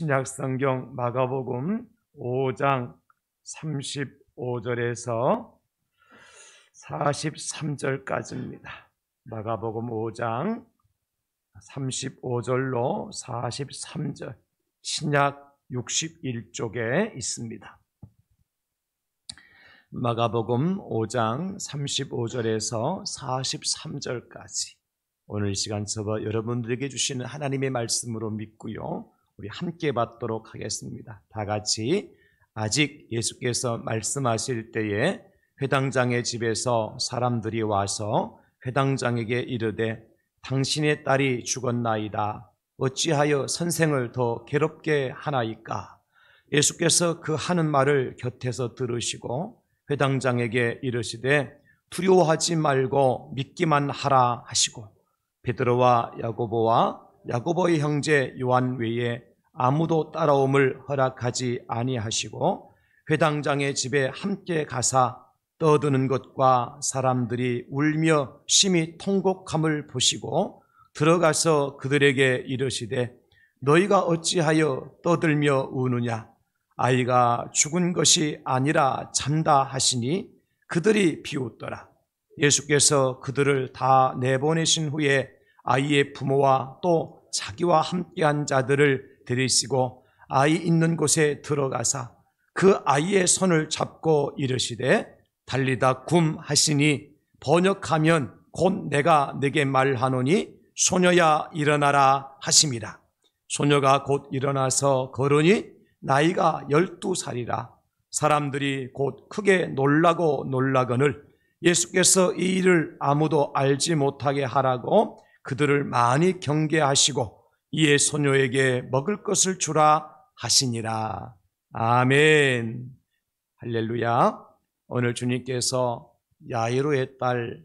신약성경 마가복음 5장 35절에서 43절까지입니다. 마가복음 5장 35절로 43절, 신약 61쪽에 있습니다. 마가복음 5장 35절에서 43절까지 오늘 시간 저와 여러분들에게 주시는 하나님의 말씀으로 믿고요, 우리 함께 받도록 하겠습니다. 다 같이. 아직 예수께서 말씀하실 때에 회당장의 집에서 사람들이 와서 회당장에게 이르되 당신의 딸이 죽었나이다. 어찌하여 선생을 더 괴롭게 하나이까? 예수께서 그 하는 말을 곁에서 들으시고 회당장에게 이르시되 두려워하지 말고 믿기만 하라 하시고 베드로와 야고보와 야고보의 형제 요한 외에 아무도 따라옴을 허락하지 아니하시고 회당장의 집에 함께 가사 떠드는 것과 사람들이 울며 심히 통곡함을 보시고 들어가서 그들에게 이르시되 너희가 어찌하여 떠들며 우느냐? 아이가 죽은 것이 아니라 잔다 하시니 그들이 비웃더라. 예수께서 그들을 다 내보내신 후에 아이의 부모와 또 자기와 함께한 자들을 데리시고 아이 있는 곳에 들어가사 그 아이의 손을 잡고 이르시되 달리다 굼 하시니 번역하면 곧 내가 네게 말하노니 소녀야 일어나라 하심이라. 소녀가 곧 일어나서 걸으니 나이가 12살이라. 사람들이 곧 크게 놀라고 놀라거늘 예수께서 이 일을 아무도 알지 못하게 하라고 그들을 많이 경계하시고 이에 소녀에게 먹을 것을 주라 하시니라. 아멘. 할렐루야. 오늘 주님께서 야이로의 딸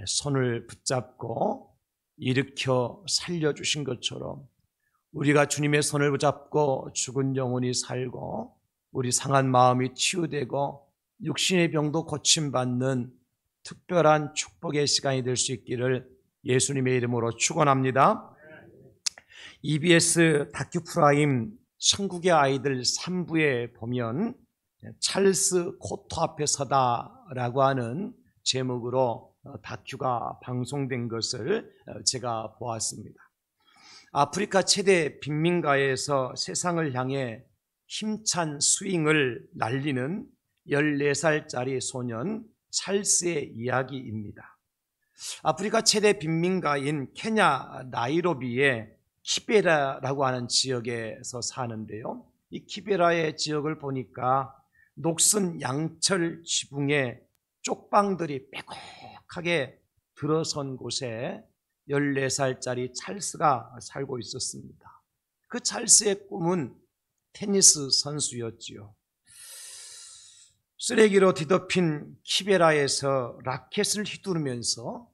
손을 붙잡고 일으켜 살려주신 것처럼 우리가 주님의 손을 붙잡고 죽은 영혼이 살고 우리 상한 마음이 치유되고 육신의 병도 고침받는 특별한 축복의 시간이 될 수 있기를 예수님의 이름으로 축원합니다. EBS 다큐프라임 천국의 아이들 3부에 보면 찰스 코토 앞에 서다라고 하는 제목으로 다큐가 방송된 것을 제가 보았습니다. 아프리카 최대 빈민가에서 세상을 향해 힘찬 스윙을 날리는 14살짜리 소년 찰스의 이야기입니다. 아프리카 최대 빈민가인 케냐 나이로비의 키베라라고 하는 지역에서 사는데요, 이 키베라의 지역을 보니까 녹슨 양철 지붕에 쪽방들이 빼곡하게 들어선 곳에 14살짜리 찰스가 살고 있었습니다. 그 찰스의 꿈은 테니스 선수였지요. 쓰레기로 뒤덮인 키베라에서 라켓을 휘두르면서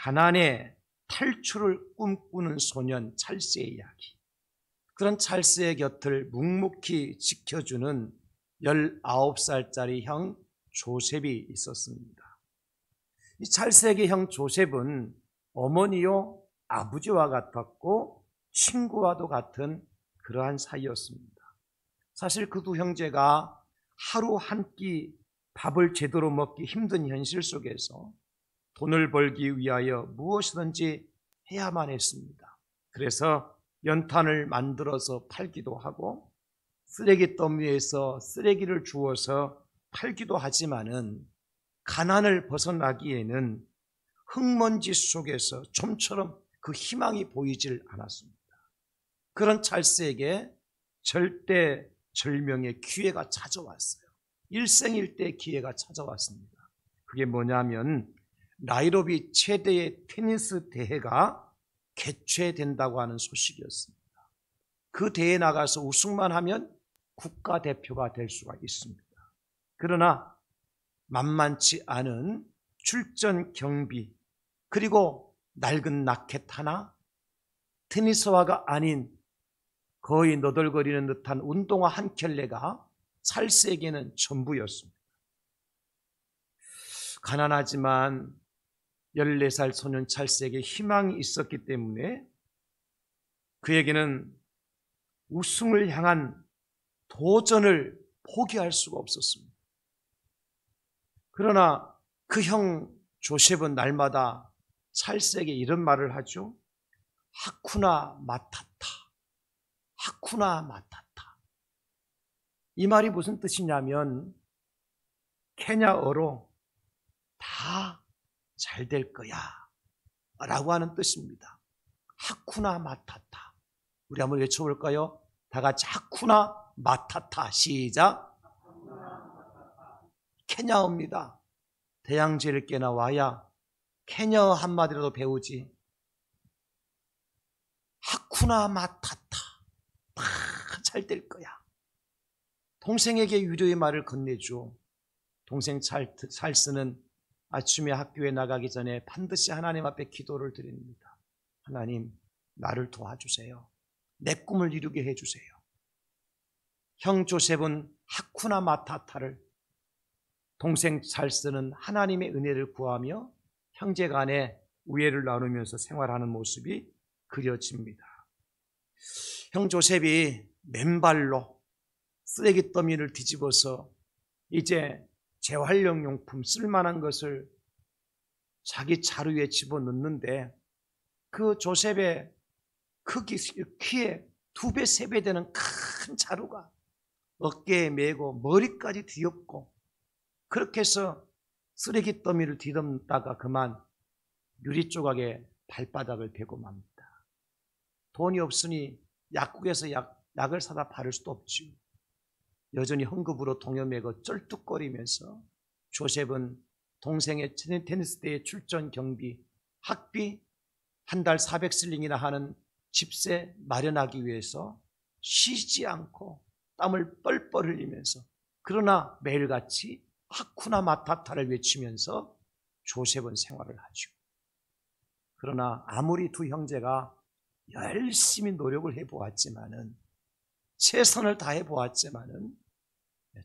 가난의 탈출을 꿈꾸는 소년 찰스의 이야기. 그런 찰스의 곁을 묵묵히 지켜주는 19살짜리 형 조셉이 있었습니다. 이 찰스에게 형 조셉은 어머니요 아버지와 같았고 친구와도 같은 그러한 사이였습니다. 사실 그 두 형제가 하루 한 끼 밥을 제대로 먹기 힘든 현실 속에서 돈을 벌기 위하여 무엇이든지 해야만 했습니다. 그래서 연탄을 만들어서 팔기도 하고 쓰레기더미 위에서 쓰레기를 주워서 팔기도 하지만은 가난을 벗어나기에는 흙먼지 속에서 좀처럼 그 희망이 보이질 않았습니다. 그런 찰스에게 절대절명의 기회가 찾아왔어요. 일생일대 기회가 찾아왔습니다. 그게 뭐냐면 나이로비 최대의 테니스 대회가 개최된다고 하는 소식이었습니다. 그 대회에 나가서 우승만 하면 국가대표가 될 수가 있습니다. 그러나 만만치 않은 출전 경비, 그리고 낡은 라켓 하나, 테니스화가 아닌 거의 너덜거리는 듯한 운동화 한 켤레가 찰스에게는 전부였습니다. 가난하지만 14살 소년 찰스에게 희망이 있었기 때문에 그에게는 우승을 향한 도전을 포기할 수가 없었습니다. 그러나 그 형 조셉은 날마다 찰스에게 이런 말을 하죠. 하쿠나 마타타, 하쿠나 마타타. 이 말이 무슨 뜻이냐면 케냐어로 다 잘 될 거야 라고 하는 뜻입니다. 하쿠나 마타타. 우리 한번 외쳐볼까요? 다 같이 하쿠나 마타타. 시작. 케냐어입니다. 대양제를 깨나와야 케냐어 한마디라도 배우지. 하쿠나 마타타. 다 잘 될 거야. 동생에게 위로의 말을 건네줘. 동생 찰스는 아침에 학교에 나가기 전에 반드시 하나님 앞에 기도를 드립니다. 하나님, 나를 도와주세요. 내 꿈을 이루게 해주세요. 형 조셉은 하쿠나 마타타를, 동생 찰스는 하나님의 은혜를 구하며 형제 간에 우애를 나누면서 생활하는 모습이 그려집니다. 형 조셉이 맨발로 쓰레기 더미를 뒤집어서 이제 재활용용품 쓸만한 것을 자기 자루에 집어넣는데 그 조셉의 키에 2배, 3배 되는 큰 자루가 어깨에 메고 머리까지 뒤엎고 그렇게 해서 쓰레기 더미를 뒤덮다가 그만 유리 조각에 발바닥을 대고 맙니다. 돈이 없으니 약국에서 약을 사다 바를 수도 없지요. 여전히 헝겊으로 동여매고 쩔뚝거리면서 조셉은 동생의 테니스 대회 출전 경비, 학비 한 달 400실링이나 하는 집세 마련하기 위해서 쉬지 않고 땀을 뻘뻘 흘리면서 그러나 매일같이 하쿠나 마타타를 외치면서 조셉은 생활을 하죠. 그러나 아무리 두 형제가 열심히 노력을 해보았지만은 최선을 다해보았지만은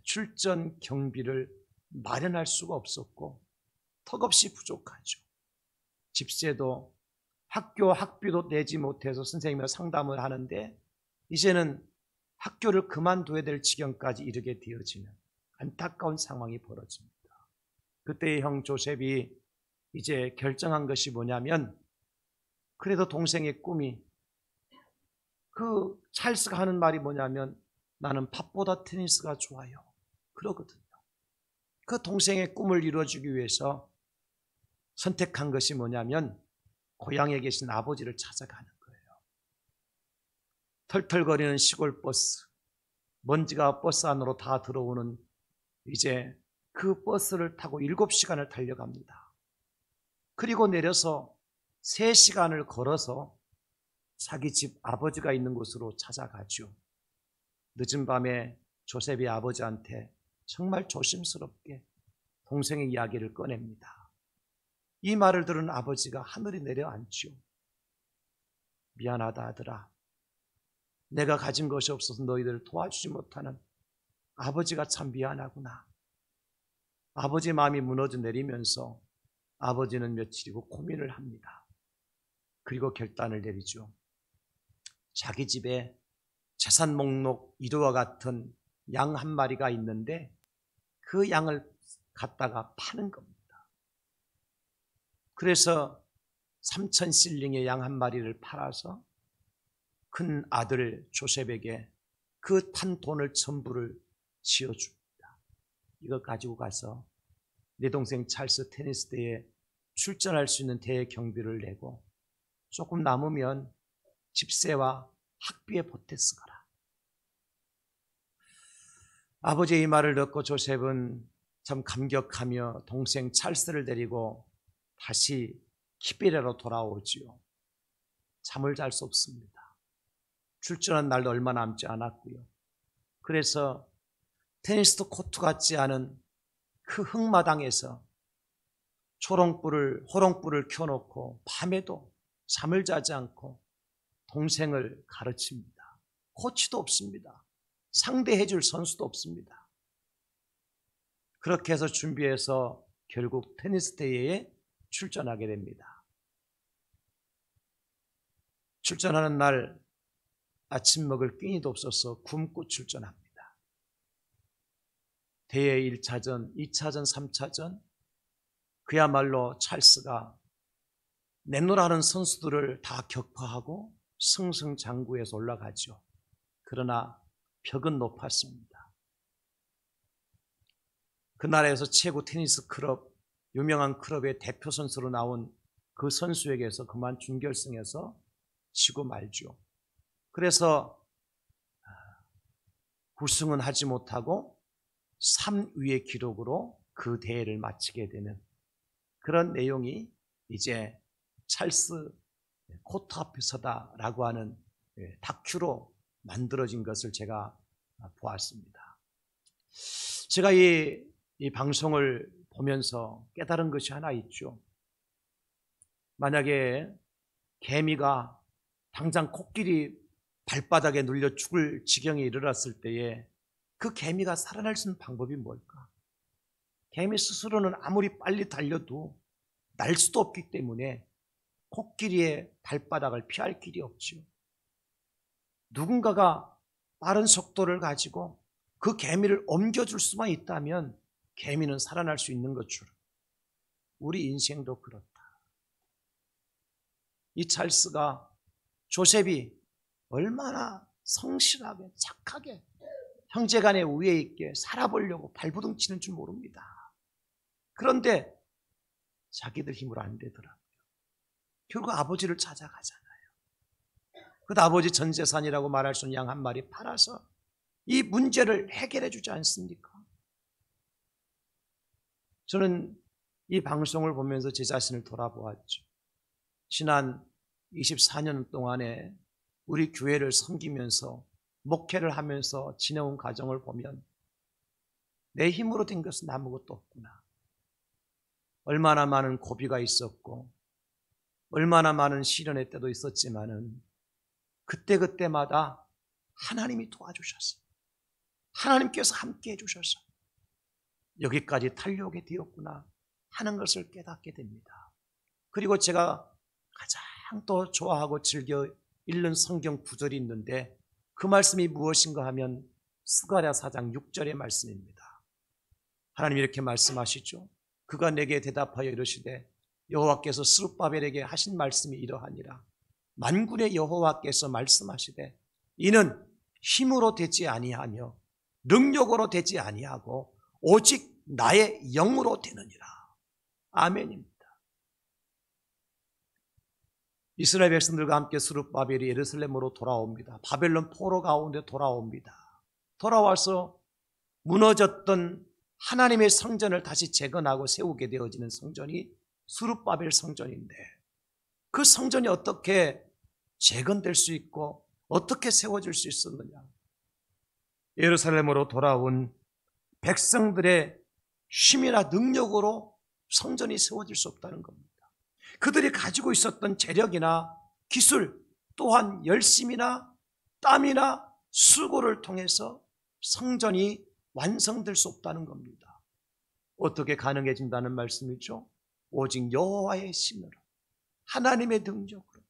출전 경비를 마련할 수가 없었고 턱없이 부족하죠. 집세도 학교 학비도 내지 못해서 선생님과 상담을 하는데 이제는 학교를 그만둬야 될 지경까지 이르게 되어지는 안타까운 상황이 벌어집니다. 그때의 형 조셉이 이제 결정한 것이 뭐냐면 그래도 동생의 꿈이 그 찰스가 하는 말이 뭐냐면 나는 팝보다 테니스가 좋아요. 그러거든요. 그 동생의 꿈을 이루어주기 위해서 선택한 것이 뭐냐면 고향에 계신 아버지를 찾아가는 거예요. 털털거리는 시골 버스, 먼지가 버스 안으로 다 들어오는 이제 그 버스를 타고 7시간을 달려갑니다. 그리고 내려서 3시간을 걸어서 자기 집 아버지가 있는 곳으로 찾아가죠. 늦은 밤에 조셉이 아버지한테 정말 조심스럽게 동생의 이야기를 꺼냅니다. 이 말을 들은 아버지가 하늘이 내려앉죠. 미안하다 아들아. 내가 가진 것이 없어서 너희들을 도와주지 못하는 아버지가 참 미안하구나. 아버지 마음이 무너져 내리면서 아버지는 며칠이고 고민을 합니다. 그리고 결단을 내리죠. 자기 집에 재산 목록 1호와 같은 양 한 마리가 있는데 그 양을 갖다가 파는 겁니다. 그래서 3,000실링의 양 한 마리를 팔아서 큰 아들 조셉에게 그 판 돈을 전부를 지어줍니다. 이거 가지고 가서 내 동생 찰스 테니스 대회에 출전할 수 있는 대회 경비를 내고 조금 남으면 집세와 학비에 보태 쓰거라. 아버지의 이 말을 듣고 조셉은 참 감격하며 동생 찰스를 데리고 다시 키베레로 돌아오지요. 잠을 잘 수 없습니다. 출전한 날도 얼마 남지 않았고요. 그래서 테니스 코트 같지 않은 그 흙마당에서 호롱불을 켜놓고 밤에도 잠을 자지 않고 동생을 가르칩니다. 코치도 없습니다. 상대해줄 선수도 없습니다. 그렇게 해서 준비해서 결국 테니스 대회에 출전하게 됩니다. 출전하는 날 아침 먹을 끼니도 없어서 굶고 출전합니다. 대회 1차전, 2차전, 3차전 그야말로 찰스가 내노라는 선수들을 다 격파하고 승승장구해서 올라가죠. 그러나 벽은 높았습니다. 그 나라에서 최고 테니스 클럽, 유명한 클럽의 대표 선수로 나온 그 선수에게서 그만 준결승에서 지고 말죠. 그래서 우승은 하지 못하고 3위의 기록으로 그 대회를 마치게 되는 그런 내용이 이제 찰스 코트 앞에 서다라고 하는 다큐로 만들어진 것을 제가 보았습니다. 제가 이 방송을 보면서 깨달은 것이 하나 있죠. 만약에 개미가 당장 코끼리 발바닥에 눌려 죽을 지경에 이르렀을 때에 그 개미가 살아날 수 있는 방법이 뭘까? 개미 스스로는 아무리 빨리 달려도 날 수도 없기 때문에 코끼리의 발바닥을 피할 길이 없죠. 누군가가 빠른 속도를 가지고 그 개미를 옮겨줄 수만 있다면 개미는 살아날 수 있는 것처럼 우리 인생도 그렇다. 이 찰스가 조셉이 얼마나 성실하게 착하게 형제간에 우애 있게 살아보려고 발부둥 치는 줄 모릅니다. 그런데 자기들 힘으로 안 되더라고요. 결국 아버지를 찾아가잖아요. 그 아버지 전 재산이라고 말할 수 있는 양 한 마리 팔아서 이 문제를 해결해 주지 않습니까? 저는 이 방송을 보면서 제 자신을 돌아보았죠. 지난 24년 동안에 우리 교회를 섬기면서 목회를 하면서 지내온 과정을 보면 내 힘으로 된 것은 아무것도 없구나. 얼마나 많은 고비가 있었고 얼마나 많은 시련의 때도 있었지만은 그때그때마다 하나님이 도와주셨어요. 하나님께서 함께 해주셔서 여기까지 달려오게 되었구나 하는 것을 깨닫게 됩니다. 그리고 제가 가장 또 좋아하고 즐겨 읽는 성경 구절이 있는데 그 말씀이 무엇인가 하면 스가랴 4장 6절의 말씀입니다. 하나님이 이렇게 말씀하시죠. 그가 내게 대답하여 이르시되 여호와께서 스룹바벨에게 하신 말씀이 이러하니라. 만군의 여호와께서 말씀하시되 이는 힘으로 되지 아니하며 능력으로 되지 아니하고 오직 나의 영으로 되느니라. 아멘입니다. 이스라엘 백성들과 함께 스룹바벨이 예루살렘으로 돌아옵니다. 바벨론 포로 가운데 돌아옵니다. 돌아와서 무너졌던 하나님의 성전을 다시 재건하고 세우게 되어지는 성전이 스룹바벨 성전인데 그 성전이 어떻게 재건될 수 있고 어떻게 세워질 수 있었느냐? 예루살렘으로 돌아온 백성들의 힘이나 능력으로 성전이 세워질 수 없다는 겁니다. 그들이 가지고 있었던 재력이나 기술 또한 열심이나 땀이나 수고를 통해서 성전이 완성될 수 없다는 겁니다. 어떻게 가능해진다는 말씀이죠? 오직 여호와의 신으로 하나님의 능력으로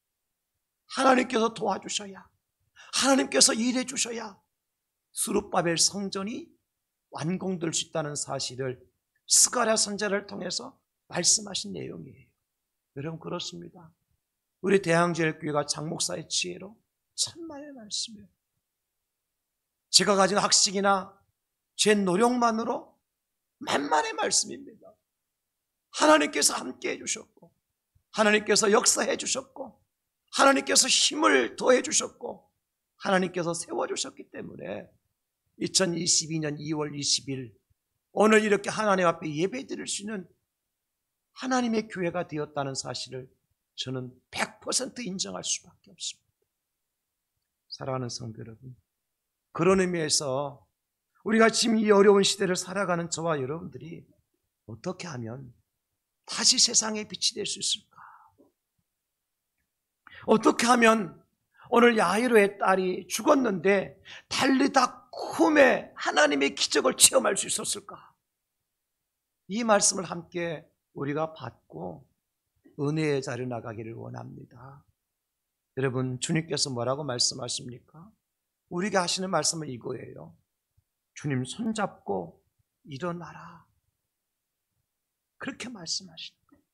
하나님께서 도와주셔야 하나님께서 일해 주셔야 스룹바벨 성전이 완공될 수 있다는 사실을 스가랴 선지자를 통해서 말씀하신 내용이에요. 여러분 그렇습니다. 우리 대항제일교회가 장 목사의 지혜로 천만의 말씀이에요. 제가 가진 학식이나 제 노력만으로 만만의 말씀입니다. 하나님께서 함께 해주셨고 하나님께서 역사해 주셨고 하나님께서 힘을 더해 주셨고 하나님께서 세워주셨기 때문에 2022년 2월 20일 오늘 이렇게 하나님 앞에 예배드릴 수 있는 하나님의 교회가 되었다는 사실을 저는 100% 인정할 수밖에 없습니다. 사랑하는 성도 여러분, 그런 의미에서 우리가 지금 이 어려운 시대를 살아가는 저와 여러분들이 어떻게 하면 다시 세상의 빛이 될 수 있을까? 어떻게 하면 오늘 야이로의 딸이 죽었는데 달리다 쿰에 하나님의 기적을 체험할 수 있었을까? 이 말씀을 함께 우리가 받고 은혜의 자리에 나가기를 원합니다. 여러분, 주님께서 뭐라고 말씀하십니까? 우리에게 하시는 말씀은 이거예요. 주님 손잡고 일어나라. 그렇게 말씀하시는 거예요.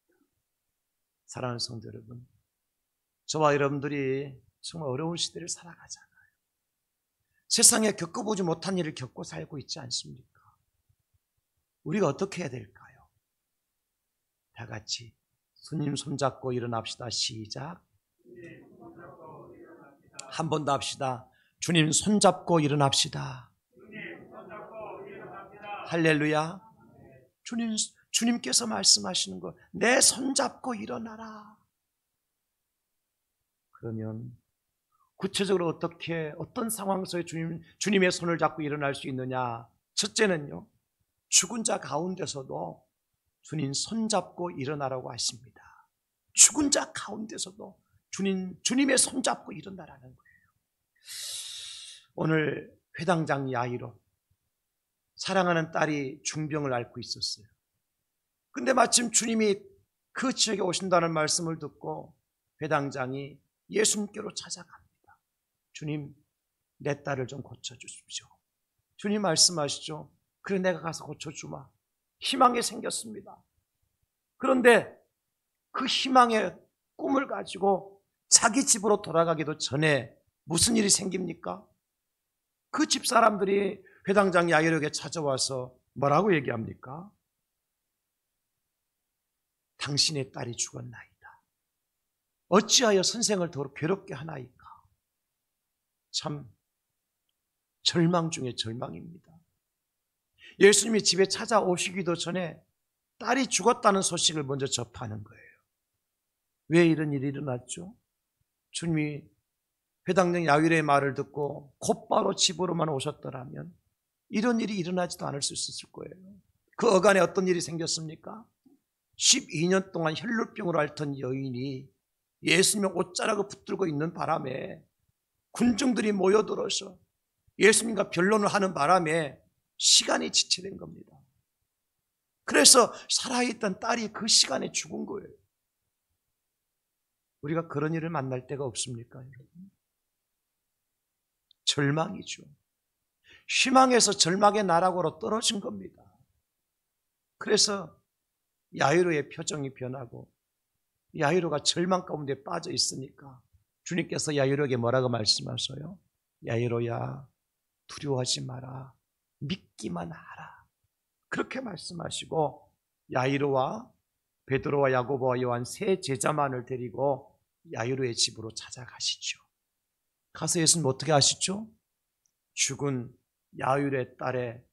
사랑하는 성도 여러분, 저와 여러분들이 정말 어려운 시대를 살아가잖아요. 세상에 겪어보지 못한 일을 겪고 살고 있지 않습니까? 우리가 어떻게 해야 될까요? 다 같이 주님 손잡고 일어납시다. 시작. 한 번 더 합시다. 주님 손잡고 일어납시다. 할렐루야. 주님께서 말씀하시는 거, 내 손잡고 일어나라. 그러면 구체적으로 어떤 상황 속에 주님의 손을 잡고 일어날 수 있느냐? 첫째는요, 죽은 자 가운데서도 주님 손잡고 일어나라고 하십니다. 죽은 자 가운데서도 주님의 손잡고 일어나라는 거예요. 오늘 회당장 야이로, 사랑하는 딸이 중병을 앓고 있었어요. 근데 마침 주님이 그 지역에 오신다는 말씀을 듣고 회당장이 예수님께로 찾아갑니다. 주님, 내 딸을 좀 고쳐주십시오. 주님 말씀하시죠. 그래, 내가 가서 고쳐주마. 희망이 생겼습니다. 그런데 그 희망의 꿈을 가지고 자기 집으로 돌아가기도 전에 무슨 일이 생깁니까? 그 집 사람들이 회당장 야이로에게 찾아와서 뭐라고 얘기합니까? 당신의 딸이 죽었나이다. 어찌하여 선생을 더러 괴롭게 하나이까? 참 절망 중에 절망입니다. 예수님이 집에 찾아오시기도 전에 딸이 죽었다는 소식을 먼저 접하는 거예요. 왜 이런 일이 일어났죠? 주님이 회당장 야이로의 말을 듣고 곧바로 집으로만 오셨더라면 이런 일이 일어나지도 않을 수 있었을 거예요. 그 어간에 어떤 일이 생겼습니까? 12년 동안 혈루병으로 앓던 여인이 예수님의 옷자락을 붙들고 있는 바람에 군중들이 모여들어서 예수님과 변론을 하는 바람에 시간이 지체된 겁니다. 그래서 살아있던 딸이 그 시간에 죽은 거예요. 우리가 그런 일을 만날 때가 없습니까, 여러분? 절망이죠. 희망에서 절망의 나락으로 떨어진 겁니다. 그래서 야이로의 표정이 변하고 야이로가 절망 가운데 빠져 있으니까 주님께서 야이로에게 뭐라고 말씀하셔요? 야이로야, 두려워하지 마라. 믿기만 하라. 그렇게 말씀하시고 야이로와 베드로와 야고보와 요한 세 제자만을 데리고 야이로의 집으로 찾아가시죠. 가서 예수님 어떻게 하시죠? 죽은 야이로의 딸의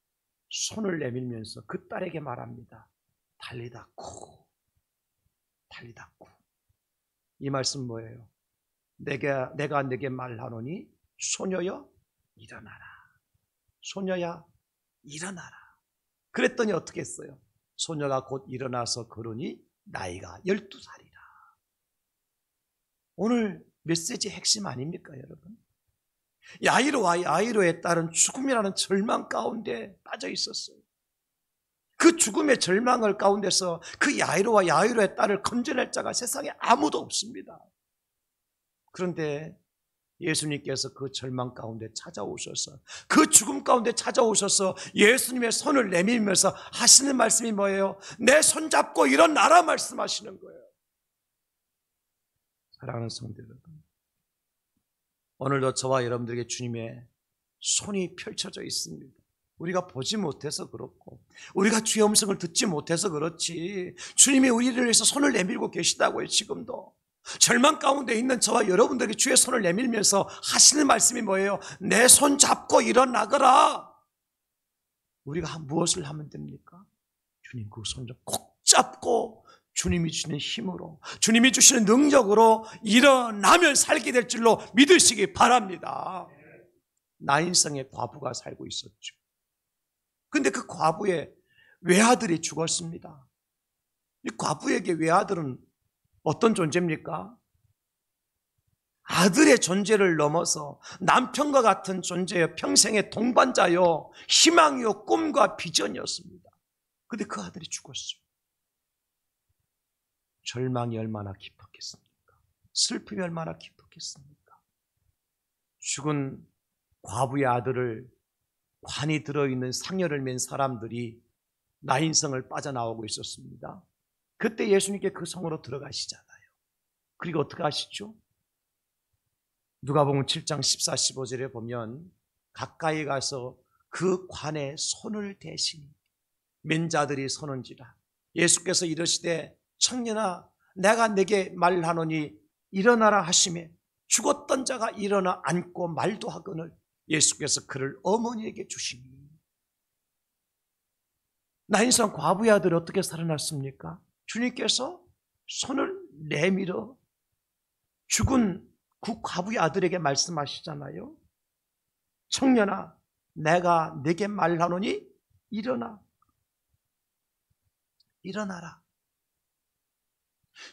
손을 내밀면서 그 딸에게 말합니다. 달리다쿠, 달리다쿠. 이 말씀 뭐예요? 내가 네게 말하노니 소녀여 일어나라. 소녀야 일어나라. 그랬더니 어떻게 했어요? 소녀가 곧 일어나서 걸으니 나이가 12살이라. 오늘 메시지의 핵심 아닙니까, 여러분? 야이로와 야이로의 딸은 죽음이라는 절망 가운데 빠져 있었어요. 그 죽음의 절망을 가운데서 그 야이로와 야이로의 딸을 건져낼 자가 세상에 아무도 없습니다. 그런데 예수님께서 그 절망 가운데 찾아오셔서, 그 죽음 가운데 찾아오셔서 예수님의 손을 내밀면서 하시는 말씀이 뭐예요? 내 손 잡고 일어나라 말씀하시는 거예요. 사랑하는 성도 여러분, 오늘도 저와 여러분들에게 주님의 손이 펼쳐져 있습니다. 우리가 보지 못해서 그렇고 우리가 주의 음성을 듣지 못해서 그렇지 주님이 우리를 위해서 손을 내밀고 계시다고요. 지금도 절망 가운데 있는 저와 여러분들에게 주의 손을 내밀면서 하시는 말씀이 뭐예요? 내 손 잡고 일어나거라. 우리가 무엇을 하면 됩니까? 주님 그 손 좀 꼭 잡고 주님이 주시는 힘으로, 주님이 주시는 능력으로 일어나면 살게 될 줄로 믿으시기 바랍니다. 나인성의 과부가 살고 있었죠. 근데 그 과부의 외아들이 죽었습니다. 이 과부에게 외아들은 어떤 존재입니까? 아들의 존재를 넘어서 남편과 같은 존재여, 평생의 동반자요, 희망이요, 꿈과 비전이었습니다. 근데 그 아들이 죽었어요. 절망이 얼마나 깊었겠습니까? 슬픔이 얼마나 깊었겠습니까? 어떻겠습니까? 죽은 과부의 아들을 관이 들어있는 상여를 맨 사람들이 나인성을 빠져나오고 있었습니다. 그때 예수님께 그 성으로 들어가시잖아요. 그리고 어떻게 하시죠? 누가복음 7장 14, 15절에 보면 가까이 가서 그 관에 손을 대시니 맨자들이 서는지라. 예수께서 이르시되 청년아 내가 네게 말하노니 일어나라 하시매 죽었던 자가 일어나 앉고 말도 하거늘 예수께서 그를 어머니에게 주시니. 나인성 과부의 아들이 어떻게 살아났습니까? 주님께서 손을 내밀어 죽은 그 과부의 아들에게 말씀하시잖아요. 청년아 내가 네게 말하노니 일어나라.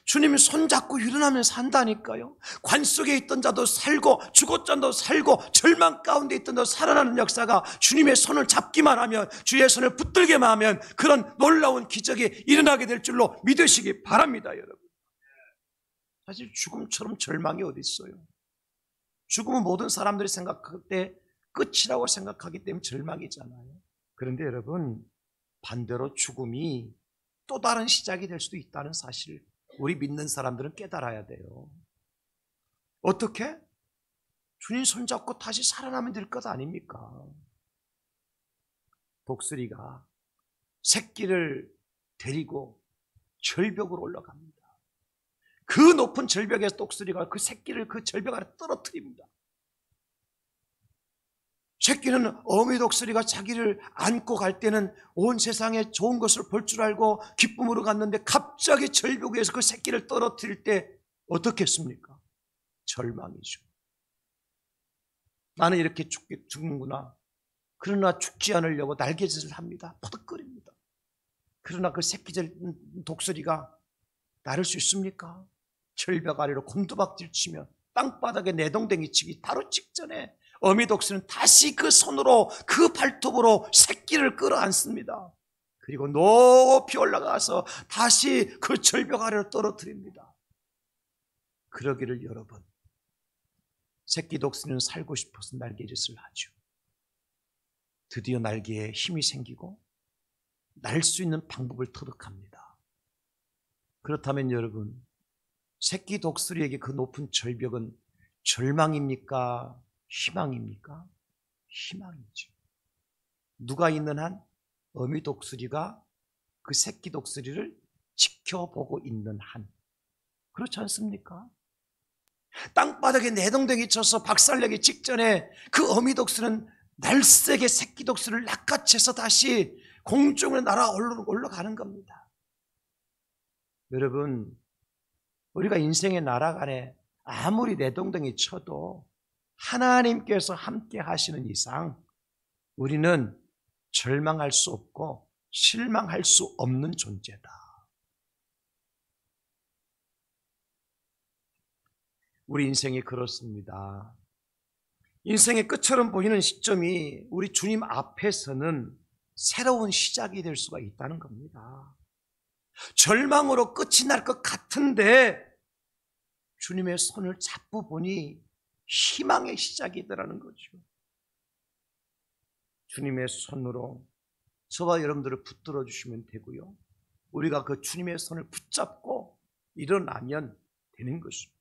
주님이 손잡고 일어나면 산다니까요. 관 속에 있던 자도 살고 죽었던 자도 살고 절망 가운데 있던 자도 살아나는 역사가 주님의 손을 잡기만 하면, 주의 손을 붙들게만 하면 그런 놀라운 기적이 일어나게 될 줄로 믿으시기 바랍니다. 여러분, 사실 죽음처럼 절망이 어디 있어요? 죽음은 모든 사람들이 생각할 때 끝이라고 생각하기 때문에 절망이잖아요. 그런데 여러분, 반대로 죽음이 또 다른 시작이 될 수도 있다는 사실, 우리 믿는 사람들은 깨달아야 돼요. 어떻게? 주님 손잡고 다시 살아나면 될 것 아닙니까? 독수리가 새끼를 데리고 절벽으로 올라갑니다. 그 높은 절벽에서 독수리가 그 새끼를 그 절벽 아래 떨어뜨립니다. 새끼는 어미 독수리가 자기를 안고 갈 때는 온 세상에 좋은 것을 볼 줄 알고 기쁨으로 갔는데 갑자기 절벽 위에서 그 새끼를 떨어뜨릴 때 어떻겠습니까? 절망이죠. 나는 이렇게 죽는구나. 그러나 죽지 않으려고 날개짓을 합니다. 퍼득거립니다. 그러나 그 새끼 독수리가 나를 수 있습니까? 절벽 아래로 곤두박질 치며 땅바닥에 내동댕이 치기 바로 직전에 어미 독수리는 다시 그 손으로 그 발톱으로 새끼를 끌어안습니다. 그리고 높이 올라가서 다시 그 절벽 아래로 떨어뜨립니다. 그러기를 여러분, 새끼 독수리는 살고 싶어서 날개짓을 하죠. 드디어 날개에 힘이 생기고 날 수 있는 방법을 터득합니다. 그렇다면 여러분, 새끼 독수리에게 그 높은 절벽은 절망입니까? 희망입니까? 희망이죠. 누가 있는 한 어미 독수리가 그 새끼 독수리를 지켜보고 있는 한, 그렇지 않습니까? 땅바닥에 내동댕이 쳐서 박살내기 직전에 그 어미 독수리는 날쌔게 새끼 독수리를 낚아채서 다시 공중에 날아 올라가는 겁니다. 여러분, 우리가 인생의 나라간에 아무리 내동댕이 쳐도 하나님께서 함께 하시는 이상 우리는 절망할 수 없고 실망할 수 없는 존재다. 우리 인생이 그렇습니다. 인생의 끝처럼 보이는 시점이 우리 주님 앞에서는 새로운 시작이 될 수가 있다는 겁니다. 절망으로 끝이 날 것 같은데 주님의 손을 잡고 보니 희망의 시작이더라는 거죠. 주님의 손으로 저와 여러분들을 붙들어 주시면 되고요, 우리가 그 주님의 손을 붙잡고 일어나면 되는 것입니다.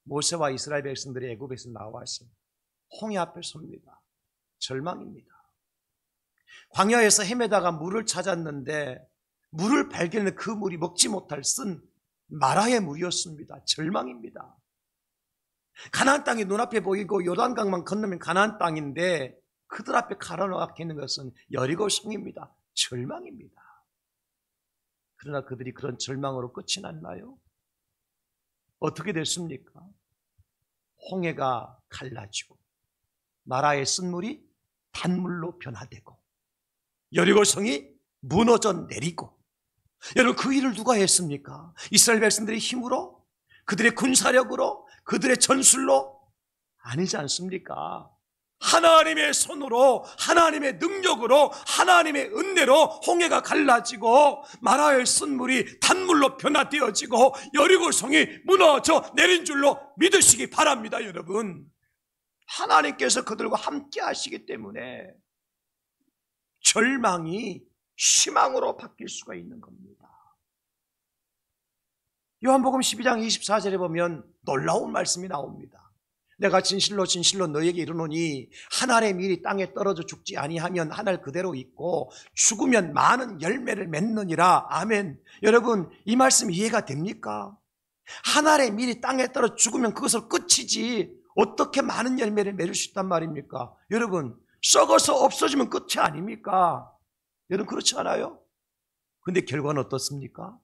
모세와 이스라엘 백성들이 애굽에서 나와서 홍해 앞에 섭니다. 절망입니다. 광야에서 헤매다가 물을 찾았는데 물을 발견해 그 물이 먹지 못할 쓴 마라의 물이었습니다. 절망입니다. 가나안 땅이 눈앞에 보이고 요단강만 건너면 가나안 땅인데 그들 앞에 가로막혀 있는 것은 여리고 성입니다. 절망입니다. 그러나 그들이 그런 절망으로 끝이 났나요? 어떻게 됐습니까? 홍해가 갈라지고 마라의 쓴물이 단물로 변화되고 여리고 성이 무너져 내리고. 여러분, 그 일을 누가 했습니까? 이스라엘 백성들의 힘으로? 그들의 군사력으로? 그들의 전술로? 아니지 않습니까? 하나님의 손으로, 하나님의 능력으로, 하나님의 은혜로 홍해가 갈라지고 마라의 쓴물이 단물로 변화되어지고 여리고성이 무너져 내린 줄로 믿으시기 바랍니다. 여러분, 하나님께서 그들과 함께 하시기 때문에 절망이 희망으로 바뀔 수가 있는 겁니다. 요한복음 12장 24절에 보면 놀라운 말씀이 나옵니다. 내가 진실로 진실로 너에게 이르노니 한 알의 밀이 땅에 떨어져 죽지 아니하면 한 알 그대로 있고 죽으면 많은 열매를 맺느니라. 아멘. 여러분, 이 말씀 이해가 됩니까? 한 알의 밀이 땅에 떨어져 죽으면 그것을 끝이지 어떻게 많은 열매를 맺을 수 있단 말입니까? 여러분, 썩어서 없어지면 끝이 아닙니까? 여러분, 그렇지 않아요? 근데 결과는 어떻습니까?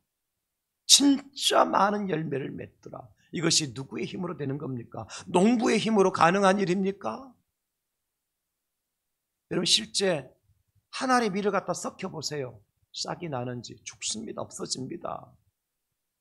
진짜 많은 열매를 맺더라. 이것이 누구의 힘으로 되는 겁니까? 농부의 힘으로 가능한 일입니까? 여러분, 실제 한 알의 밀을 갖다 썩혀보세요. 싹이 나는지. 죽습니다. 없어집니다.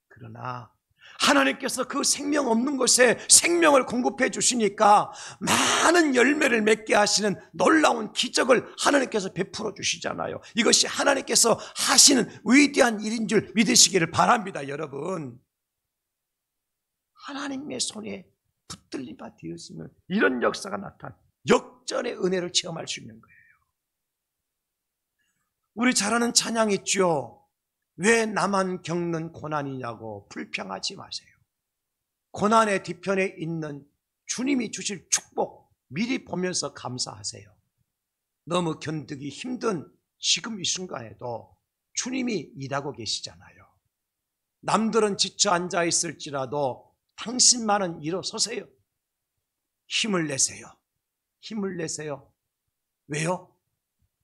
그러나 하나님께서 그 생명 없는 곳에 생명을 공급해 주시니까 많은 열매를 맺게 하시는 놀라운 기적을 하나님께서 베풀어 주시잖아요. 이것이 하나님께서 하시는 위대한 일인 줄 믿으시기를 바랍니다. 여러분, 하나님의 손에 붙들림 바 되었으면 이런 역사가 나타난 역전의 은혜를 체험할 수 있는 거예요. 우리 잘 아는 찬양 있죠. 왜 나만 겪는 고난이냐고 불평하지 마세요. 고난의 뒤편에 있는 주님이 주실 축복 미리 보면서 감사하세요. 너무 견디기 힘든 지금 이 순간에도 주님이 일하고 계시잖아요. 남들은 지쳐 앉아 있을지라도 당신만은 일어서세요. 힘을 내세요. 힘을 내세요. 왜요?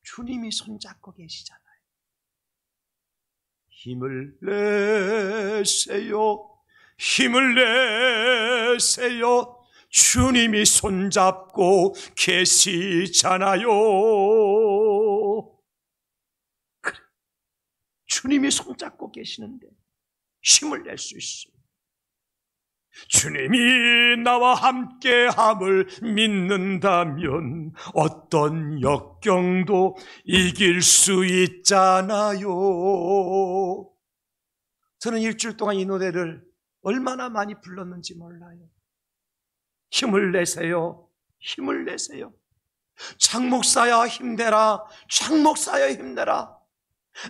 주님이 손잡고 계시잖아요. 힘을 내세요. 힘을 내세요. 주님이 손잡고 계시잖아요. 그래, 주님이 손잡고 계시는데 힘을 낼 수 있어요. 주님이 나와 함께함을 믿는다면 어떤 역경도 이길 수 있잖아요. 저는 일주일 동안 이 노래를 얼마나 많이 불렀는지 몰라요. 힘을 내세요. 힘을 내세요. 장목사야 힘내라. 장목사야 힘내라.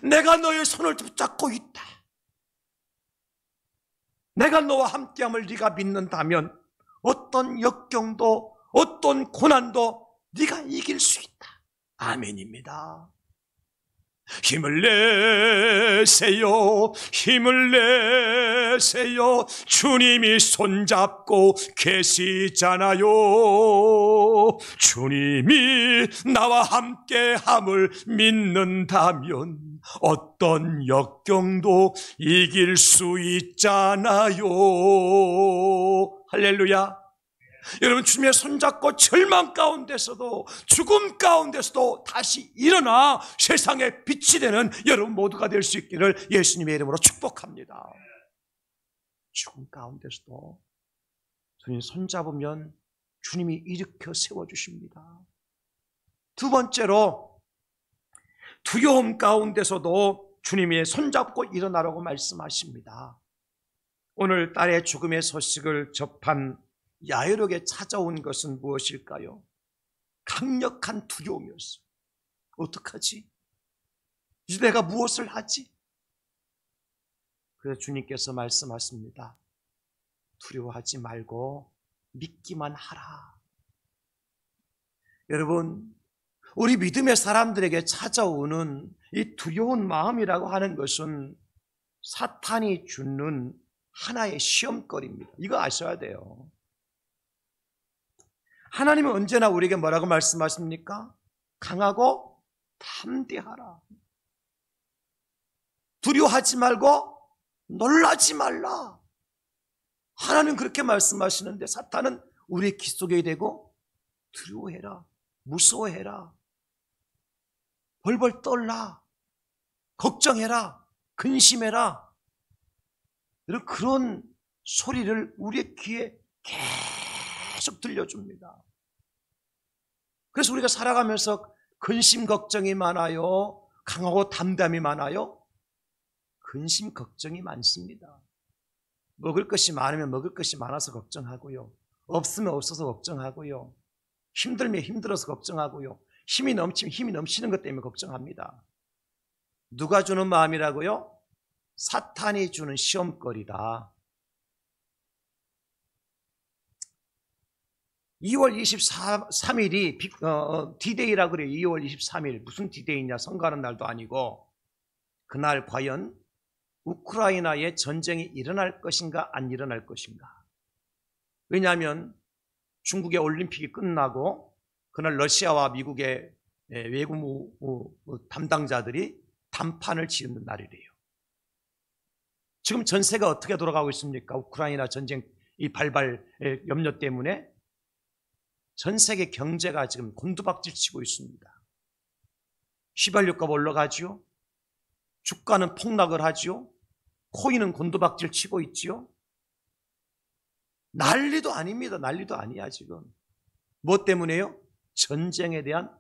내가 너의 손을 붙잡고 있다. 내가 너와 함께함을 네가 믿는다면 어떤 역경도 어떤 고난도 네가 이길 수 있다. 아멘입니다. 힘을 내세요. 힘을 내세요. 주님이 손잡고 계시잖아요. 주님이 나와 함께함을 믿는다면 어떤 역경도 이길 수 있잖아요. 할렐루야. 여러분, 주님의 손잡고 절망 가운데서도 죽음 가운데서도 다시 일어나 세상의 빛이 되는 여러분 모두가 될 수 있기를 예수님의 이름으로 축복합니다. 죽음 가운데서도 주님 손잡으면 주님이 일으켜 세워주십니다. 두 번째로, 두려움 가운데서도 주님의 손잡고 일어나라고 말씀하십니다. 오늘 딸의 죽음의 소식을 접한 야이로에게 찾아온 것은 무엇일까요? 강력한 두려움이었어요. 어떡하지? 이제 내가 무엇을 하지? 그래서 주님께서 말씀하십니다. 두려워하지 말고 믿기만 하라. 여러분, 우리 믿음의 사람들에게 찾아오는 이 두려운 마음이라고 하는 것은 사탄이 주는 하나의 시험거리입니다. 이거 아셔야 돼요. 하나님은 언제나 우리에게 뭐라고 말씀하십니까? 강하고 담대하라. 두려워하지 말고 놀라지 말라. 하나님은 그렇게 말씀하시는데 사탄은 우리의 귀 속에 대고 두려워해라, 무서워해라, 벌벌 떨라, 걱정해라, 근심해라, 이런 그런 소리를 우리의 귀에 계속 들려줍니다. 그래서 우리가 살아가면서 근심 걱정이 많아요? 강하고 담담이 많아요? 근심 걱정이 많습니다. 먹을 것이 많으면 먹을 것이 많아서 걱정하고요. 없으면 없어서 걱정하고요. 힘들면 힘들어서 걱정하고요. 힘이 넘치면 힘이 넘치는 것 때문에 걱정합니다. 누가 주는 마음이라고요? 사탄이 주는 시험거리다. 2월 23일이 D-Day라고 그래요. 2월 23일. 무슨 D-Day냐? 선거하는 날도 아니고 그날 과연 우크라이나에 전쟁이 일어날 것인가 안 일어날 것인가? 왜냐하면 중국의 올림픽이 끝나고 그날 러시아와 미국의 외교무 담당자들이 담판을 짓는 날이래요. 지금 전세가 어떻게 돌아가고 있습니까? 우크라이나 전쟁 이 발발 염려 때문에 전 세계 경제가 지금 곤두박질 치고 있습니다. 휘발유값 올라가지요. 주가는 폭락을 하지요. 코인은 곤두박질 치고 있지요. 난리도 아닙니다. 난리도 아니야 지금. 뭐 때문에요? 전쟁에 대한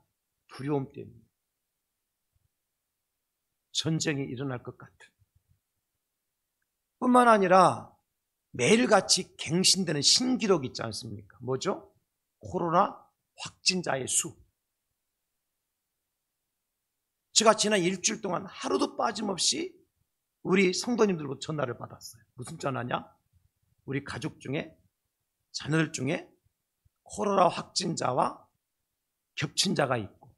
두려움 때문에. 전쟁이 일어날 것 같은. 뿐만 아니라 매일같이 갱신되는 신기록 있지 않습니까? 뭐죠? 코로나 확진자의 수. 제가 지난 일주일 동안 하루도 빠짐없이 우리 성도님들부터 전화를 받았어요. 무슨 전화냐? 우리 가족 중에, 자녀들 중에 코로나 확진자와 겹친 자가 있고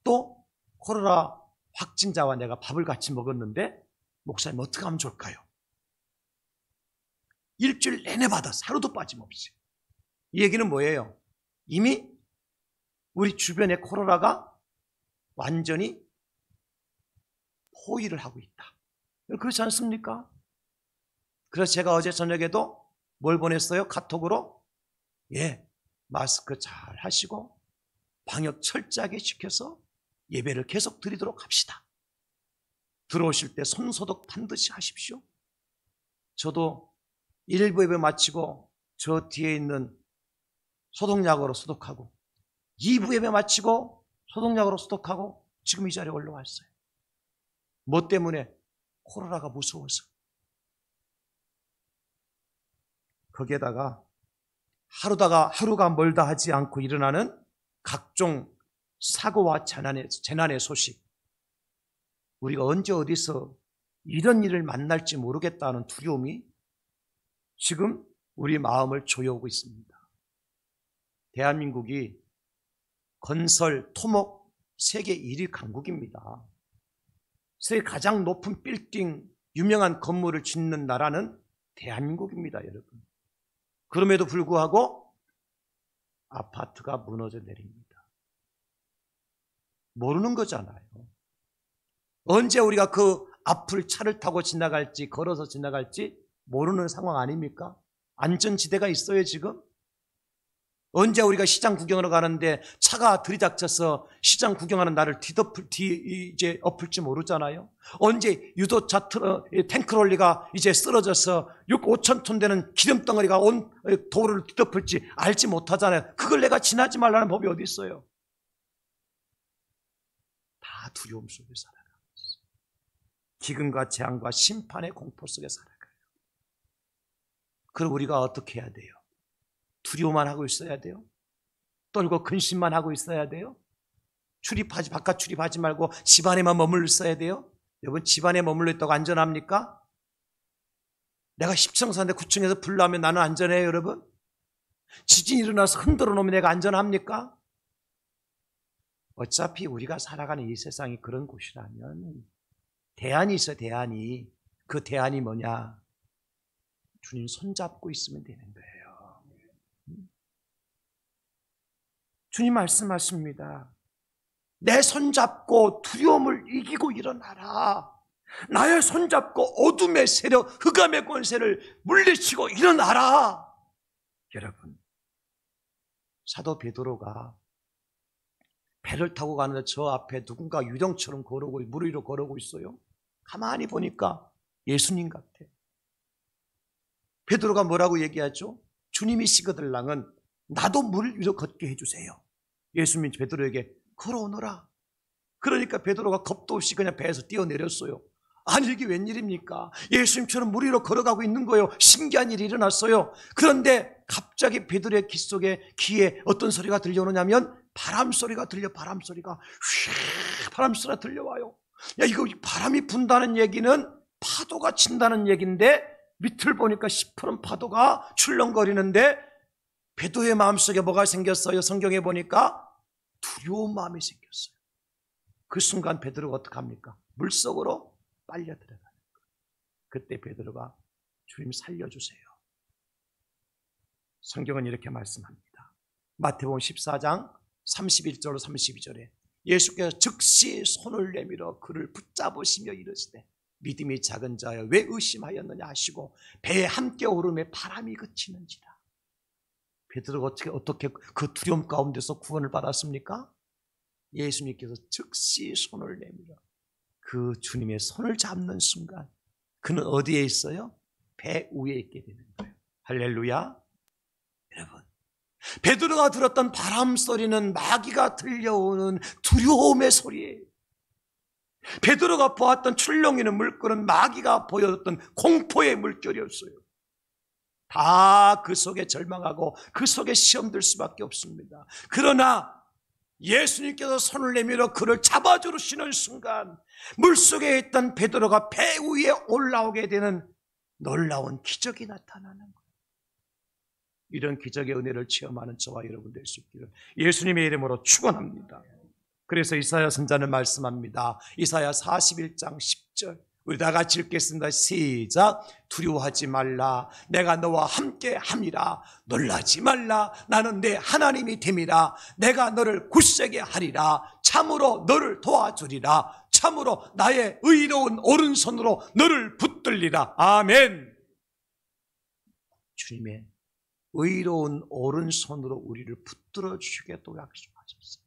또 코로나 확진자와 내가 밥을 같이 먹었는데 목사님 어떻게 하면 좋을까요? 일주일 내내 받았어. 하루도 빠짐없이. 이 얘기는 뭐예요? 이미 우리 주변에 코로나가 완전히 포위를 하고 있다. 그렇지 않습니까? 그래서 제가 어제 저녁에도 뭘 보냈어요? 카톡으로? 예, 마스크 잘 하시고 방역 철저하게 지켜서 예배를 계속 드리도록 합시다. 들어오실 때 손소독 반드시 하십시오. 저도 1부 예배 마치고 저 뒤에 있는 소독약으로 소독하고 2부 예배 마치고 소독약으로 소독하고 지금 이 자리에 올라왔어요. 뭐 때문에? 코로나가 무서워서. 거기에다가 하루가 멀다 하지 않고 일어나는 각종 사고와 재난의 소식. 우리가 언제 어디서 이런 일을 만날지 모르겠다는 두려움이 지금 우리 마음을 조여오고 있습니다. 대한민국이 건설, 토목 세계 1위 강국입니다. 세계 가장 높은 빌딩, 유명한 건물을 짓는 나라는 대한민국입니다, 여러분. 그럼에도 불구하고 아파트가 무너져 내립니다. 모르는 거잖아요. 언제 우리가 그 앞을 차를 타고 지나갈지 걸어서 지나갈지 모르는 상황 아닙니까? 안전지대가 있어요 지금? 언제 우리가 시장 구경하러 가는데 차가 들이닥쳐서 시장 구경하는 나를 이제 엎을지 모르잖아요. 언제 유도차 탱크롤리가 이제 쓰러져서 5,000톤 되는 기름덩어리가 온 도로를 뒤덮을지 알지 못하잖아요. 그걸 내가 지나지 말라는 법이 어디 있어요? 다 두려움 속에 살아가고 있어요. 기근과 재앙과 심판의 공포 속에 살아가요. 그럼 우리가 어떻게 해야 돼요? 두려워만 하고 있어야 돼요? 떨고 근심만 하고 있어야 돼요? 바깥 출입하지 말고 집 안에만 머물러 있어야 돼요? 여러분 집 안에 머물러 있다고 안전합니까? 내가 10층 사는데 9층에서 불 나면 나는 안전해요 여러분? 지진이 일어나서 흔들어 놓으면 내가 안전합니까? 어차피 우리가 살아가는 이 세상이 그런 곳이라면 대안이 있어요. 대안이. 그 대안이 뭐냐? 주님 손잡고 있으면 되는 거예요. 주님 말씀하십니다. 내 손잡고 두려움을 이기고 일어나라. 나의 손잡고 어둠의 세력, 흑암의 권세를 물리치고 일어나라. 여러분, 사도 베드로가 배를 타고 가는데 저 앞에 누군가 유령처럼 걸어오고 물 위로 걸어오고 있어요. 가만히 보니까 예수님 같아. 베드로가 뭐라고 얘기하죠? 주님이시거들랑은 나도 물 위로 걷게 해주세요. 예수님이 베드로에게 걸어오너라. 그러니까 베드로가 겁도 없이 그냥 배에서 뛰어내렸어요. 아니 이게 웬일입니까? 예수님처럼 물 위로 걸어가고 있는 거예요. 신기한 일이 일어났어요. 그런데 갑자기 베드로의 귀에 어떤 소리가 들려오느냐면 바람소리가 들려. 바람소리가 바람소리가 들려와요. 야, 이거 바람이 분다는 얘기는 파도가 친다는 얘기인데 밑을 보니까 시퍼런 파도가 출렁거리는데 베드로의 마음속에 뭐가 생겼어요? 성경에 보니까 두려운 마음이 생겼어요. 그 순간 베드로가 어떡합니까? 물속으로 빨려 들어가는 거예요. 그때 베드로가 주님 살려주세요. 성경은 이렇게 말씀합니다. 마태복음 14장 31절로 32절에 예수께서 즉시 손을 내밀어 그를 붙잡으시며 이르시되 믿음이 작은 자여 왜 의심하였느냐 하시고 배에 함께 오름에 바람이 그치는지라. 베드로가 어떻게 그 두려움 가운데서 구원을 받았습니까? 예수님께서 즉시 손을 내밀어 그 주님의 손을 잡는 순간 그는 어디에 있어요? 배 위에 있게 되는 거예요. 할렐루야. 여러분, 베드로가 들었던 바람 소리는 마귀가 들려오는 두려움의 소리예요. 베드로가 보았던 출렁이는 물결은 마귀가 보여줬던 공포의 물결이었어요. 다 그 속에 절망하고 그 속에 시험들 수밖에 없습니다. 그러나 예수님께서 손을 내밀어 그를 잡아주시는 순간 물속에 있던 베드로가 배 위에 올라오게 되는 놀라운 기적이 나타나는 거예요. 이런 기적의 은혜를 체험하는 저와 여러분 될 수 있기를 예수님의 이름으로 축원합니다. 그래서 이사야 선자는 말씀합니다. 이사야 41장 10절 우리 다 같이 읽겠습니다. 시작. 두려워하지 말라. 내가 너와 함께 함이라. 놀라지 말라. 나는 내 하나님이 됨이라. 내가 너를 굳세게 하리라. 참으로 너를 도와주리라. 참으로 나의 의로운 오른손으로 너를 붙들리라. 아멘. 주님의 의로운 오른손으로 우리를 붙들어 주시겠다고 약속하셨어요.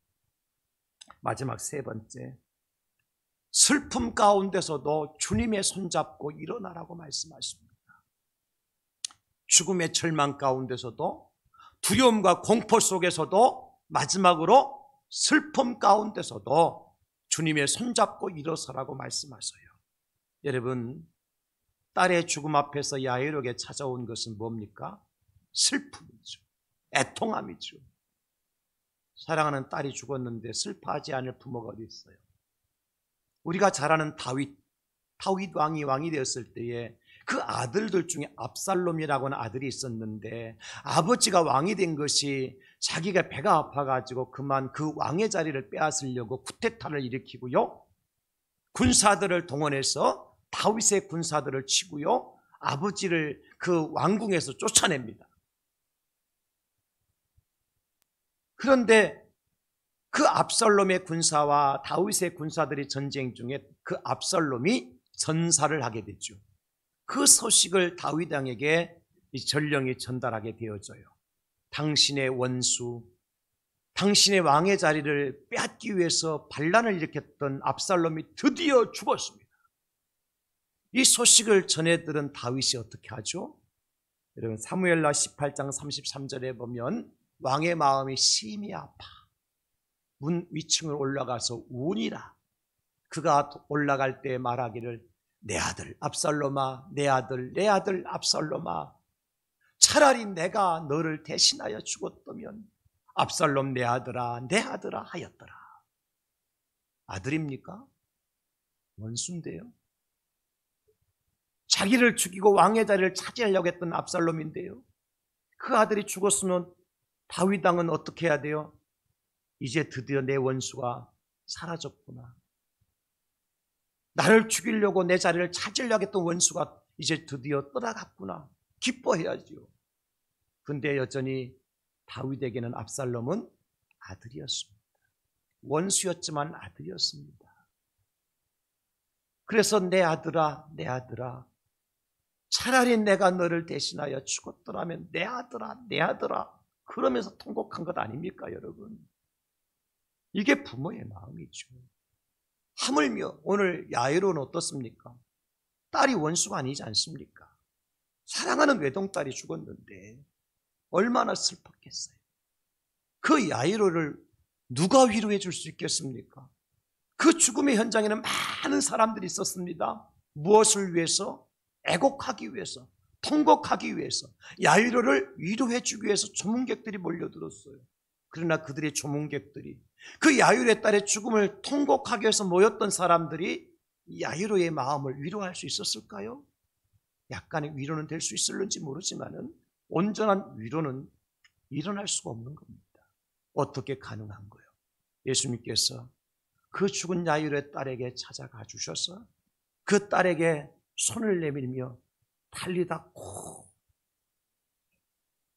마지막 세 번째, 슬픔 가운데서도 주님의 손잡고 일어나라고 말씀하십니다. 죽음의 절망 가운데서도 두려움과 공포 속에서도 마지막으로 슬픔 가운데서도 주님의 손잡고 일어서라고 말씀하세요. 여러분, 딸의 죽음 앞에서 야이로에게 찾아온 것은 뭡니까? 슬픔이죠. 애통함이죠. 사랑하는 딸이 죽었는데 슬퍼하지 않을 부모가 어디 있어요? 우리가 잘 아는 다윗 왕이 되었을 때에 그 아들들 중에 압살롬이라고 하는 아들이 있었는데 아버지가 왕이 된 것이 자기가 배가 아파가지고 그만 그 왕의 자리를 빼앗으려고 쿠데타를 일으키고요, 군사들을 동원해서 다윗의 군사들을 치고요, 아버지를 그 왕궁에서 쫓아냅니다. 그런데 그 압살롬의 군사와 다윗의 군사들이 전쟁 중에 그 압살롬이 전사를 하게 됐죠. 그 소식을 다윗 왕에게 이 전령이 전달하게 되어져요. 당신의 원수, 당신의 왕의 자리를 빼앗기 위해서 반란을 일으켰던 압살롬이 드디어 죽었습니다. 이 소식을 전해 들은 다윗이 어떻게 하죠? 여러분, 사무엘라 18장 33절에 보면 왕의 마음이 심히 아파 문 위층을 올라가서 우니라. 그가 올라갈 때 말하기를 내 아들 압살롬아, 내 아들 압살롬아, 차라리 내가 너를 대신하여 죽었다면 압살롬 내 아들아 하였더라. 아들입니까? 원수인데요. 자기를 죽이고 왕의 자리를 차지하려고 했던 압살롬인데요. 그 아들이 죽었으면 다윗 왕은 어떻게 해야 돼요? 이제 드디어 내 원수가 사라졌구나. 나를 죽이려고 내 자리를 차지하려고 했던 원수가 이제 드디어 떠나갔구나. 기뻐해야지요. 근데 여전히 다윗에게는 압살롬은 아들이었습니다. 원수였지만 아들이었습니다. 그래서 내 아들아 차라리 내가 너를 대신하여 죽었더라면 내 아들아 그러면서 통곡한 것 아닙니까, 여러분? 이게 부모의 마음이죠. 하물며 오늘 야이로는 어떻습니까? 딸이 원수가 아니지 않습니까? 사랑하는 외동딸이 죽었는데 얼마나 슬펐겠어요. 그 야이로를 누가 위로해 줄 수 있겠습니까? 그 죽음의 현장에는 많은 사람들이 있었습니다. 무엇을 위해서? 애곡하기 위해서, 통곡하기 위해서, 야이로를 위로해 주기 위해서 조문객들이 몰려들었어요. 그러나 그들의 조문객들이, 그 야이로의 딸의 죽음을 통곡하기 위해서 모였던 사람들이 야이로의 마음을 위로할 수 있었을까요? 약간의 위로는 될 수 있을는지 모르지만은 온전한 위로는 일어날 수가 없는 겁니다. 어떻게 가능한 거예요? 예수님께서 그 죽은 야이로의 딸에게 찾아가 주셔서 그 딸에게 손을 내밀며 달리다 코,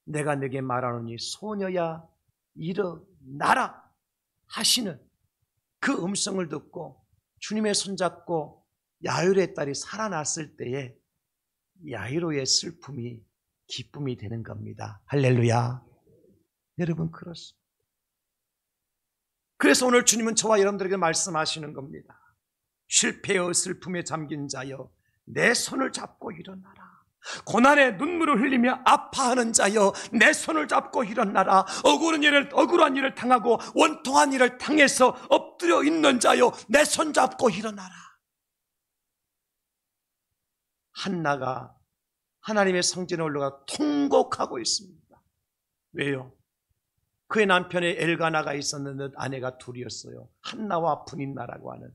내가 네게 말하노니 소녀야 일어나라 하시는 그 음성을 듣고 주님의 손잡고 야이로의 딸이 살아났을 때에 야이로의 슬픔이 기쁨이 되는 겁니다. 할렐루야. 여러분, 그렇습니다. 그래서 오늘 주님은 저와 여러분들에게 말씀하시는 겁니다. 실패의 슬픔에 잠긴 자여 내 손을 잡고 일어나라. 고난의 눈물을 흘리며 아파하는 자여 내 손을 잡고 일어나라. 억울한 일을 당하고 원통한 일을 당해서 엎드려 있는 자여 내 손 잡고 일어나라. 한나가 하나님의 성전에 올라가 통곡하고 있습니다. 왜요? 그의 남편에 엘가나가 있었는데 아내가 둘이었어요. 한나와 분인나라고 하는.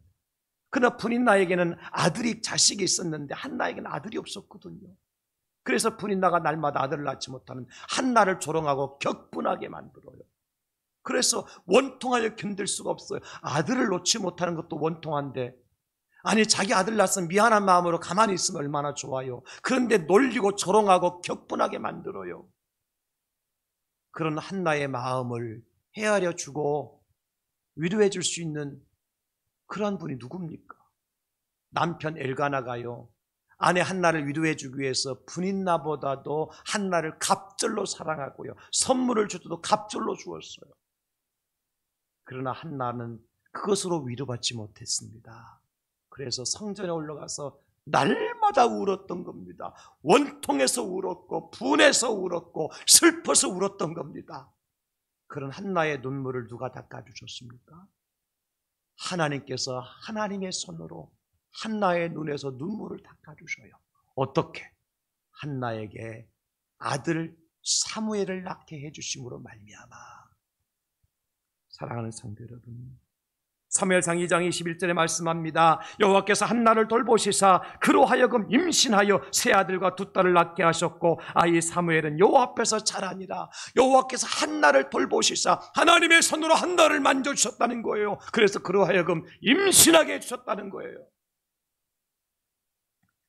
그러나 분인나에게는 아들이 자식이 있었는데 한나에게는 아들이 없었거든요. 그래서 분인나가 날마다 아들을 낳지 못하는 한나를 조롱하고 격분하게 만들어요. 그래서 원통하여 견딜 수가 없어요. 아들을 놓지 못하는 것도 원통한데, 아니 자기 아들 낳았으면 미안한 마음으로 가만히 있으면 얼마나 좋아요. 그런데 놀리고 조롱하고 격분하게 만들어요. 그런 한나의 마음을 헤아려 주고 위로해 줄 수 있는 그런 분이 누굽니까? 남편 엘가나가요, 아내 한나를 위로해 주기 위해서 분인나보다도 한나를 갑절로 사랑하고요, 선물을 주어도 갑절로 주었어요. 그러나 한나는 그것으로 위로받지 못했습니다. 그래서 성전에 올라가서 날마다 울었던 겁니다. 원통해서 울었고 분해서 울었고 슬퍼서 울었던 겁니다. 그런 한나의 눈물을 누가 닦아주셨습니까? 하나님께서 하나님의 손으로 한나의 눈에서 눈물을 닦아주셔요. 어떻게? 한나에게 아들 사무엘을 낳게 해주심으로 말미암아. 사랑하는 성도 여러분, 사무엘상 2장 21절에 말씀합니다. 여호와께서 한나를 돌보시사 그로 하여금 임신하여 세 아들과 두 딸을 낳게 하셨고 아이 사무엘은 여호와 앞에서 자라니라. 여호와께서 한나를 돌보시사 하나님의 손으로 한나를 만져주셨다는 거예요. 그래서 그로 하여금 임신하게 해주셨다는 거예요.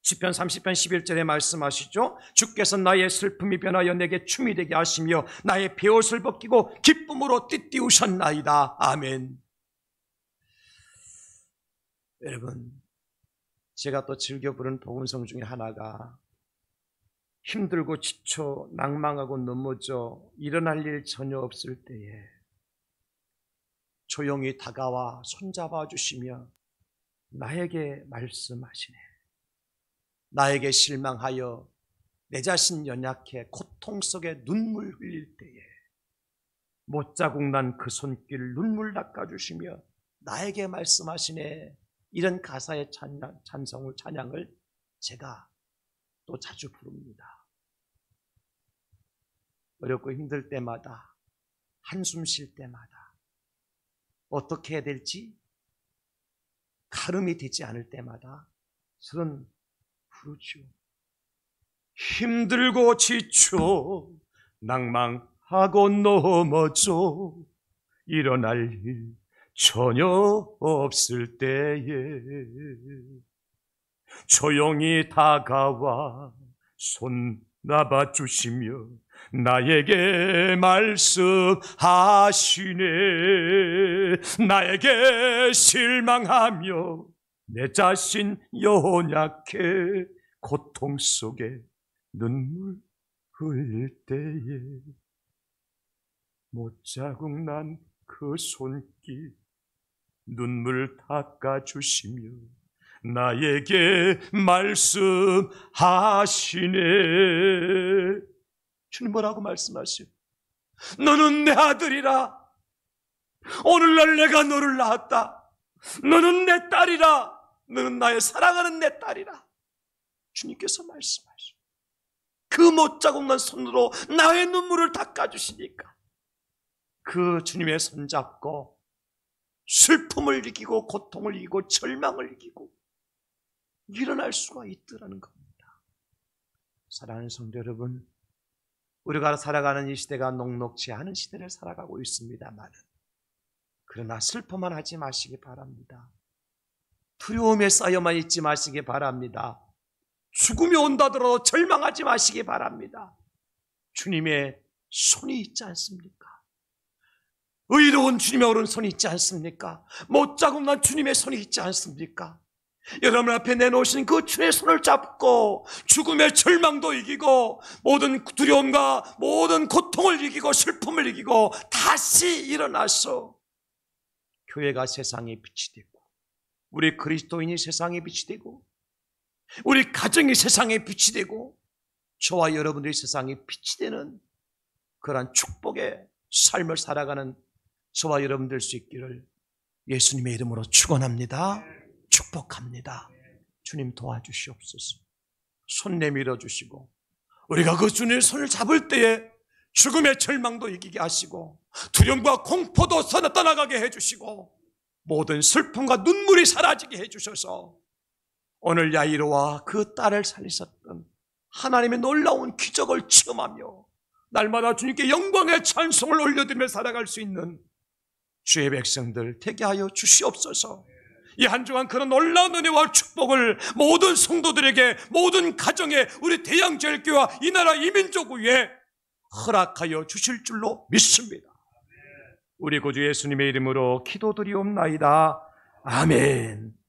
시편 30편 11절에 말씀하시죠. 주께서 나의 슬픔이 변하여 내게 춤이 되게 하시며 나의 베옷을 벗기고 기쁨으로 띠띠우셨나이다. 아멘. 여러분, 제가 또 즐겨 부르는 복음성 중에 하나가 힘들고 지쳐 낭망하고 넘어져 일어날 일 전혀 없을 때에 조용히 다가와 손잡아 주시며 나에게 말씀하시네. 나에게 실망하여 내 자신 연약해 고통 속에 눈물 흘릴 때에 못자국 난 그 손길 눈물 닦아주시며 나에게 말씀하시네. 이런 가사의 찬양을 제가 또 자주 부릅니다. 어렵고 힘들 때마다, 한숨 쉴 때마다, 어떻게 해야 될지 가름이 되지 않을 때마다 저는 부르죠. 힘들고 지쳐 낭망하고 넘어져 일어날 일 전혀 없을 때에 조용히 다가와 손 잡아주시며 나에게 말씀하시네. 나에게 실망하며 내 자신 연약해 고통 속에 눈물 흘릴 때에 못자국 난 그 손길 눈물 닦아주시며 나에게 말씀하시네. 주님 뭐라고 말씀하시오? 너는 내 아들이라. 오늘날 내가 너를 낳았다. 너는 내 딸이라. 너는 나의 사랑하는 내 딸이라. 주님께서 말씀하시오. 그 못자국난 손으로 나의 눈물을 닦아주시니까 그 주님의 손 잡고 슬픔을 이기고 고통을 이기고 절망을 이기고 일어날 수가 있더라는 겁니다. 사랑하는 성도 여러분, 우리가 살아가는 이 시대가 녹록지 않은 시대를 살아가고 있습니다만, 그러나 슬퍼만 하지 마시기 바랍니다. 두려움에 쌓여만 있지 마시기 바랍니다. 죽음이 온다더라도 절망하지 마시기 바랍니다. 주님의 손이 있지 않습니까? 의로운 주님의 오른손이 있지 않습니까? 못자국난 주님의 손이 있지 않습니까? 여러분 앞에 내놓으신 그 주의 손을 잡고 죽음의 절망도 이기고 모든 두려움과 모든 고통을 이기고 슬픔을 이기고 다시 일어나서 교회가 세상의 빛이 되고 우리 그리스도인이 세상의 빛이 되고 우리 가정이 세상의 빛이 되고 저와 여러분들이 세상의 빛이 되는 그러한 축복의 삶을 살아가는 저와 여러분 될 수 있기를 예수님의 이름으로 축원합니다. 축복합니다. 주님 도와주시옵소서. 손 내밀어 주시고 우리가 그 주님의 손을 잡을 때에 죽음의 절망도 이기게 하시고 두려움과 공포도 떠나가게 해주시고 모든 슬픔과 눈물이 사라지게 해주셔서 오늘 야이로와 그 딸을 살리셨던 하나님의 놀라운 기적을 체험하며 날마다 주님께 영광의 찬송을 올려드리며 살아갈 수 있는 주의 백성들 되게 하여 주시옵소서. 이 한 주간 그런 놀라운 은혜와 축복을 모든 성도들에게 모든 가정에 우리 대양제일교회와 이 나라 이민족 위에 허락하여 주실 줄로 믿습니다. 우리 구주 예수님의 이름으로 기도드리옵나이다. 아멘.